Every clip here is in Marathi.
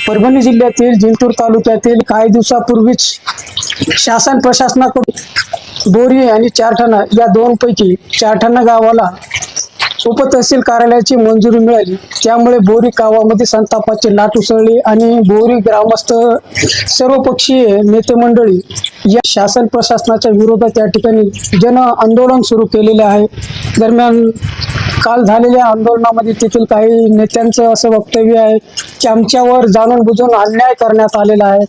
परभणी जिल्ह्यातील जिंतूर तालुक्यातील काही दिवसापूर्वीच शासन प्रशासनाकडून बोरी आणि चारठाणा या दोनपैकी चारठाणा गावाला उपतहसील कार्यालयाची मंजुरी मिळाली। त्यामुळे बोरी गावामध्ये संतापाची लाट उसळली आणि बोरी ग्रामस्थ सर्वपक्षीय नेते मंडळी या शासन प्रशासनाच्या विरोधात या ठिकाणी जन आंदोलन सुरू केलेले आहे। दरम्यान काल झालेल्या आंदोलनामध्ये तेथील काही नेत्यांचं असं वक्तव्य आहे की आमच्यावर जाणून बुजून अन्याय करण्यात आलेला आहे।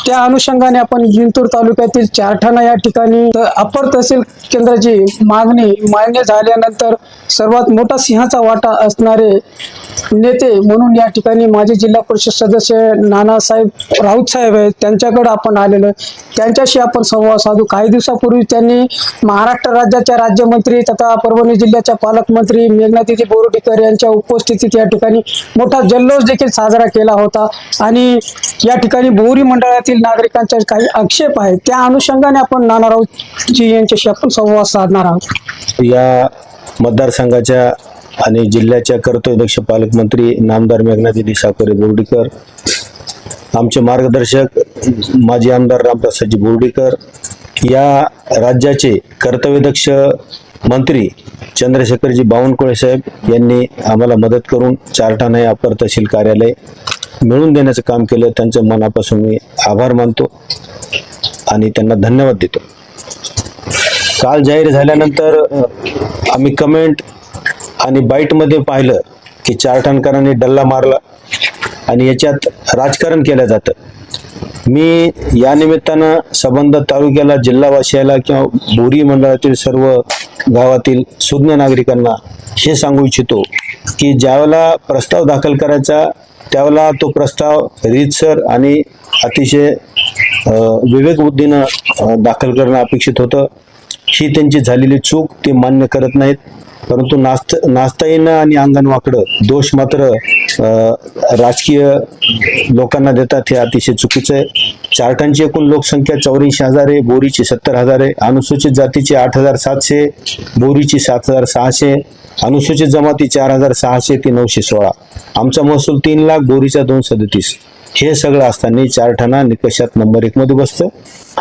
त्या अनुषंगाने आपण जिंतूर तालुक्यातील चारठाणा या ठिकाणी अपर तहसील केंद्राची मागणी मान्य झाल्यानंतर सर्वात मोठा सिंहाचा वाटा असणारे नेते म्हणून या ठिकाणी माजी जिल्हा परिषद सदस्य नानासाहेब राऊत साहेब आहेत, त्यांच्याकडे आपण आलेलो त्यांच्याशी आपण संवाद साधू। काही दिवसापूर्वी त्यांनी महाराष्ट्र राज्याच्या राज्यमंत्री तथा परभणी जिल्ह्याच्या पालकमंत्री मेघनादिदी बोर्डीकर यांच्या उपस्थितीत या ठिकाणी मोठा जल्लोष देखील साजरा केला होता आणि या ठिकाणी बोरी मंडळातील नागरिकांचे काही आक्षेप आहेत, त्या अनुषंगाने आपण नाना राऊत जी यांच्याशी आपण संवाद साधणार आहोत। या मतदारसंघाच्या आणि जिल्ह्याच्या कर्तव्यदक्ष पालकमंत्री नामदार मेघनादिदी साकोरे बोर्डीकर, आमचे मार्गदर्शक माजी आमदार रामप्रसादजी बोर्डीकर, या राज्याचे कर्तव्यदक्ष मंत्री चंद्रशेखरजी बावनकुळे साहेब यांनी आम्हाला मदत करून चारठाणा या अपर तहसील कार्यालय मिळवून देण्याचं काम केलं। त्यांचं मनापासून मी आभार मानतो आणि त्यांना धन्यवाद देतो। काल जाहीर झाल्यानंतर आम्ही कमेंट आणि बाईटमध्ये पाहिलं की चारठाणकरांनी डल्ला मारला आणि याच्यात राजकारण केलं जातं। मी या निमित्तानं संबंध तालुक्याला, जिल्हावासियाला किंवा बोरी मंडळातील सर्व गावातील सुज्ञ नागरिकांना हे सांगू इच्छितो की ज्यावेळेला प्रस्ताव दाखल करायचा त्यावेळेला तो प्रस्ताव रीतसर आणि अतिशय विवेकबुद्धीनं दाखल करणं अपेक्षित होतं। ही त्यांची झालेली चूक ते मान्य करत नाहीत, परंतु नाचता येणं आणि अंगण वाकडं दोष मात्र राजकीय लोकांना देतात, हे अतिशय चुकीचं आहे। चारठाणची एकूण लोकसंख्या 84,000 आहे, बोरीची 70,000 आहे, अनुसूचित जातीची 8,700, बोरीची 7,600, अनुसूचित जमाती 4,600 ते 916, आमचा महसूल 3 लाख, बोरीचा 237। हे सगळं असताना चारठाणा निकषात नंबर 1 मध्ये बसतं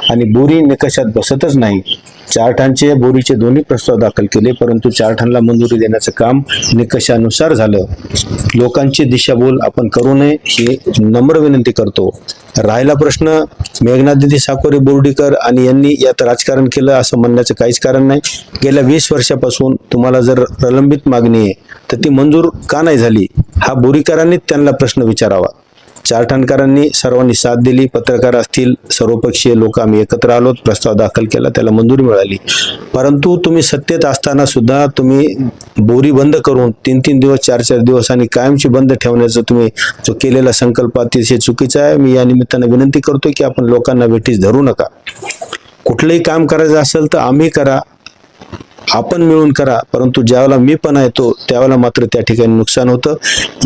आणि बोरी निकषात बसतच नाही। चारठाणचे बोरीचे दोन्ही प्रस्ताव दाखल केले, परंतु चारठाणला मंजुरी देण्याचं काम निकषानुसार झालं। लोकांची दिशाभूल आपण करू नये ही नम्र विनंती करतो। राहिला प्रश्न मेघनादिदी साकोरे बोर्डीकर आणि यांनी यात राजकारण केलं असं म्हणण्याचं काहीच कारण नाही। गेल्या 20 वर्षापासून तुम्हाला जर प्रलंबित मागणी आहे तर ती मंजूर का नाही झाली, हा बोरीकरांनी त्यांना प्रश्न विचारावा। चारठाणकरांनी सर्वांनी साथ दिली, पत्रकार असतील, सर्वपक्षीय लोक आम्ही एकत्र आलो, प्रस्ताव दाखल केला, त्याला मंजुरी मिळाली। परंतु तुम्ही सत्तेत असताना सुद्धा तुम्ही बोरी बंद करून 3-3 दिवस 4-4 दिवस आणि कायमची बंद ठेवण्याचा तुम्ही जो केलेला संकल्प अतिशय चुकीचा आहे। मी या निमित्तानं विनंती करतो की आपण लोकांना वेठीस धरू नका। कुठलंही काम करायचं असेल तर आम्ही करा, आपण मिळून करा, परंतु ज्यावेळेला मीपणा येतो त्यावेळेला मात्र त्या ठिकाणी नुकसान होतं।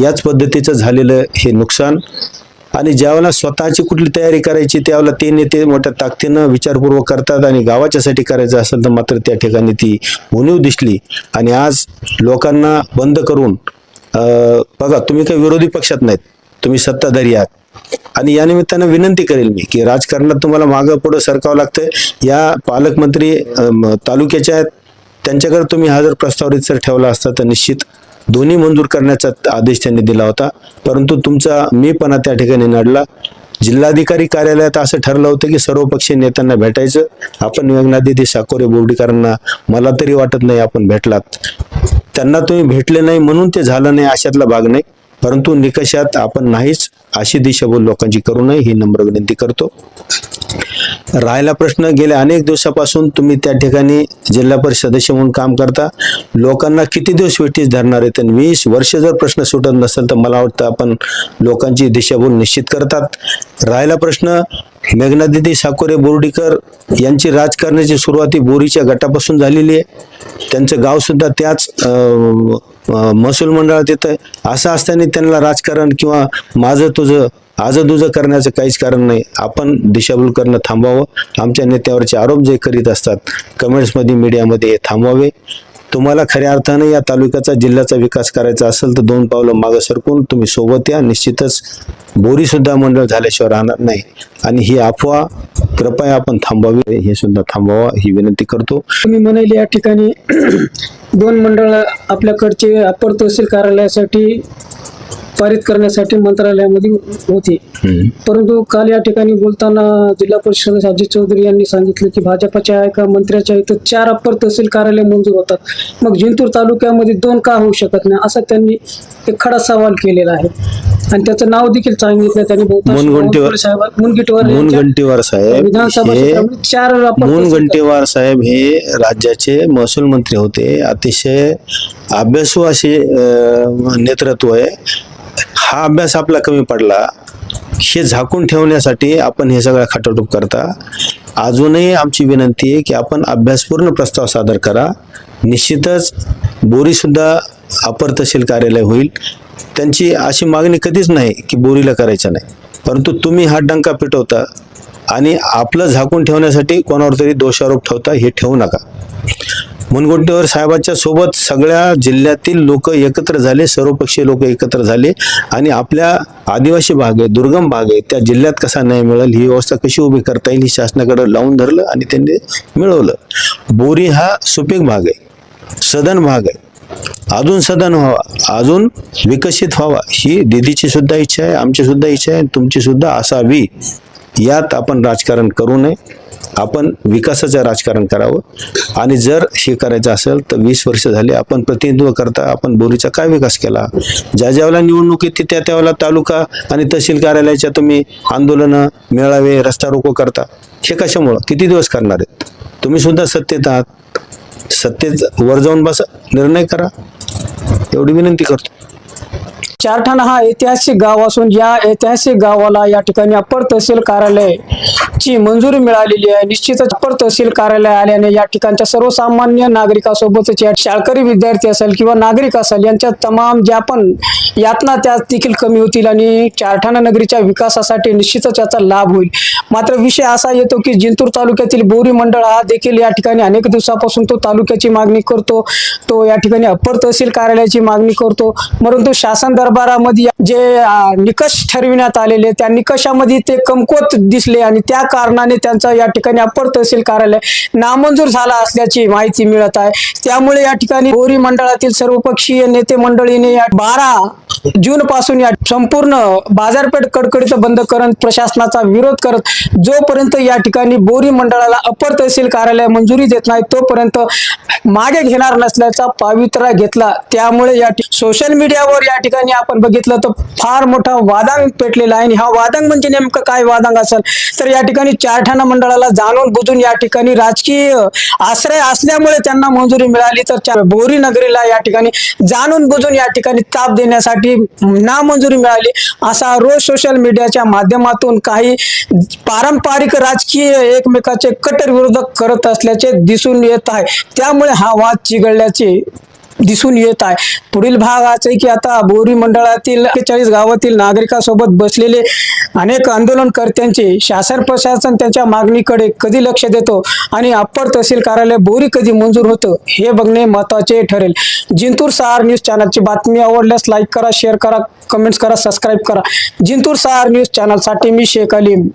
याच पद्धतीचं झालेलं हे नुकसान। आणि ज्यावेळेला स्वतःची कुठली तयारी करायची त्यावेळेला ते नेते मोठ्या ताकदीनं विचारपूर्वक करतात आणि गावाच्यासाठी करायचं असेल तर मात्र त्या ठिकाणी ती उणीव दिसली। आणि आज लोकांना बंद करून बघा, तुम्ही काही विरोधी पक्षात नाहीत, तुम्ही सत्ताधारी आहात आणि या निमित्तानं विनंती करेल मी की राजकारणात तुम्हाला मागं पुढं सरकावं लागतं। या पालकमंत्री तालुक्याच्या आहेत, त्यांच्याकडे तुम्ही हा जर प्रस्ताव रीतसर ठेवला असता तर निश्चित दोन्ही मंजूर करण्याचा आदेश त्यांनी दिला होता, परंतु तुमचा मीपणा त्या ठिकाणी नडला। जिल्हाधिकारी कार्यालयात असं ठरलं होतं की सर्वपक्षीय नेत्यांना भेटायचं, आपण मेघनादिदी साकोरे बोर्डीकरांना मला तरी वाटत नाही आपण भेटलात, त्यांना तुम्ही भेटले नाही म्हणून ते झालं नाही अशातला भाग नाही, परंतु निकषात आपण नाहीच अशी दिशाभूल लोकांची करू नये ही नम्र विनंती करतो। राहिला प्रश्न, गेल्या अनेक दिवसापासून तुम्ही त्या ठिकाणी जिल्हा परिषद सदस्य म्हणून काम करता, लोकांना किती दिवस वेठीस धरणार आहेत? 20 वर्ष जर प्रश्न सुटत नसेल तर मला वाटतं आपण लोकांची दिशाभूल निश्चित करतात। राहिला प्रश्न, मेघनादिदी साकोरे बोर्डीकर यांची राजकारणाची सुरुवात बोरीच्या गटापासून झालेली आहे, त्यांचं गाव सुद्धा त्याच महसूल मंडळात येतं। असं असताना त्यांना राजकारण किंवा माझं तुझं आजं दुजं करण्याचं काहीच कारण नाही। आपण दिशाभूल करणं थांबवावं, आमच्या नेत्यावरचे आरोप जे करीत असतात कमेंट्समध्ये मीडियामध्ये थांबवावे। तुम्हाला खऱ्या अर्थाने या तालुक्याचा जिल्ह्याचा विकास करायचा असेल तर 2 पावलं मागे सरकून तुम्ही सोबत या. निश्चितच बोरी सुद्धा मंडळ झाल्याशिवाय राहणार नाही आणि ही अफवा कृपया आपण थांबवावी, हे सुद्धा थांबवा ही विनंती करतो. तुम्ही म्हणाले या ठिकाणी 2 मंडळ आपल्याकडचे अप्पर तहसील कार्यालयासाठी पारित करण्यासाठी मंत्रालयामध्ये होते. परंतु काल या ठिकाणी बोलताना जिल्हा परिषद सदस्य अजित चौधरी यांनी सांगितलं की भाजपच्या एका मंत्र्याच्या इथं 4 अप्पर तहसील कार्यालय मंजूर होतात, मग जिंतूर तालुक्यामध्ये 2 का होऊ शकत नाही, असा त्यांनी एक खडा सवाल केलेला आहे. आणि त्याचं नाव देखील सांगितलं त्यांनी मुनगंटीवार साहेब विधानसभा क्षेत्रामध्ये 4 अप्पर मुनगंटीवार साहेब हे राज्याचे महसूल मंत्री होते. अतिशय अभ्यासू असे नेतृत्व आहे. हा अभ्यास आपला कमी पडला, हे झाकून ठेवण्यासाठी आपण हे सगळं खटाटोप करता. अजूनही आमची विनंती आहे की आपण अभ्यासपूर्ण प्रस्ताव सादर करा. निश्चितच बोरी सुद्धा अपर तहसील कार्यालय होईल. त्यांची अशी मागणी कधीच नाही की बोरीला करायचं नाही, परंतु तुम्ही हा डंका पेटवता आणि आपलं झाकून ठेवण्यासाठी कोणावर तरी दोषारोप ठेवता, हे ठेवू नका. मुनगंटीवार साहेबांच्या सोबत सगळ्या जिल्ह्यातील लोक एकत्र झाले, सर्वपक्षीय लोक एकत्र झाले आणि आपल्या आदिवासी भाग आहे, दुर्गम भाग आहे, त्या जिल्ह्यात कसा न्याय मिळेल, ही व्यवस्था कशी उभी करता येईल, ही शासनाकडे लावून धरलं आणि त्यांनी मिळवलं. बोरी हा सुपीक भाग आहे, सदन भाग आहे, अजून सदन व्हावा, अजून विकसित व्हावा, ही दीदीची सुद्धा इच्छा आहे, आमची सुद्धा इच्छा आहे, तुमची सुद्धा असावी. यात आपण राजकारण करू नये, आपण विकासाचं राजकारण करावं. आणि जर हे करायचं असेल तर 20 वर्ष झाले आपण प्रतिनिधित्व करता, आपण बोरीचा काय विकास केला? ज्या ज्यावेळेला निवडणूक येते त्या त्यावेळेला तालुका आणि तहसील कार्यालयाच्या तुम्ही आंदोलनं, मेळावे, रस्ता रोको करता. हे कशामुळं? किती दिवस करणार आहेत? तुम्ही सुद्धा सत्तेत आहात, सत्तेत वर जाऊन बसा, निर्णय करा, एवढी विनंती करतो. चारठाणा हा ऐतिहासिक गाव असून या ऐतिहासिक गावाला या ठिकाणी अप्पर तहसील कार्यालयाची मंजुरी मिळालेली आहे. निश्चितच अप्पर तहसील कार्यालय आल्याने या ठिकाणच्या सर्वसामान्य नागरिकांसोबतच या शाळकरी विद्यार्थी असेल किंवा नागरिक असेल यांच्या तमाम ज्या पण यातना त्या देखील कमी होतील आणि चारठाणा नगरीच्या विकासासाठी निश्चितच याचा लाभ होईल. मात्र विषय असा येतो की जिंतूर तालुक्यातील बोरी मंडळ हा देखील या ठिकाणी अनेक दिवसापासून तो तालुक्याची मागणी करतो, तो या ठिकाणी अप्पर तहसील कार्यालयाची मागणी करतो. परंतु शासन दरबारामध्ये जे निकष ठरविण्यात आलेले त्या निकषामध्ये ते कमकुवत दिसले आणि त्या कारणाने त्यांचा या ठिकाणी अप्पर तहसील कार्यालय नामंजूर झाला असल्याची माहिती मिळत आहे. त्यामुळे या ठिकाणी बोरी मंडळातील सर्वपक्षीय नेते मंडळीने 12 जून पासून या संपूर्ण बाजारपेठ कडकडीत बंद करत प्रशासनाचा विरोध करत जोपर्यंत या ठिकाणी बोरी मंडळाला अप्पर तहसील कार्यालय मंजुरी देत नाही तोपर्यंत मागे घेणार नसल्याचा पावित्र्य घेतला. त्यामुळे या सोशल मीडियावर या ठिकाणी आपण बघितलं तर फार मोठा वादांग पेटलेला आहे. आणि हा वादांग म्हणजे नेमकं काय वादांग असेल तर या ठिकाणी चारठाणा मंडळाला जाणून बुजून या ठिकाणी राजकीय आश्रय असल्यामुळे त्यांना मंजुरी मिळाली, तर बोरी नगरीला या ठिकाणी जाणून बुजून या ठिकाणी ताप देण्यासाठी नामंजुरी मिळाली असा रोज सोशल मीडियाच्या माध्यमातून काही पारंपरिक राजकीय एकमेकाचे कट्टर विरोधक करत असल्याचे दिसून येत आहे. त्यामुळे हा वाद चिघळल्याचे दिसून येत आहे. पुढील भाग असा आहे की आता बोरी मंडळातील 41 गावातील नागरिकांसोबत बसलेले अनेक आंदोलनकर्त्यांचे शासन प्रशासन त्यांच्या मागणीकडे कधी लक्ष देतो आणि अप्पर तहसील कार्यालय बोरी कधी मंजूर होतं हे बघणे महत्त्वाचे ठरेल. जिंतूर 6 न्यूज चॅनलची बातमी आवडल्यास लाईक करा, शेअर करा, कमेंट्स करा, सबस्क्राईब करा. जिंतूर 6 न्यूज चॅनलसाठी मी शेख अलीम.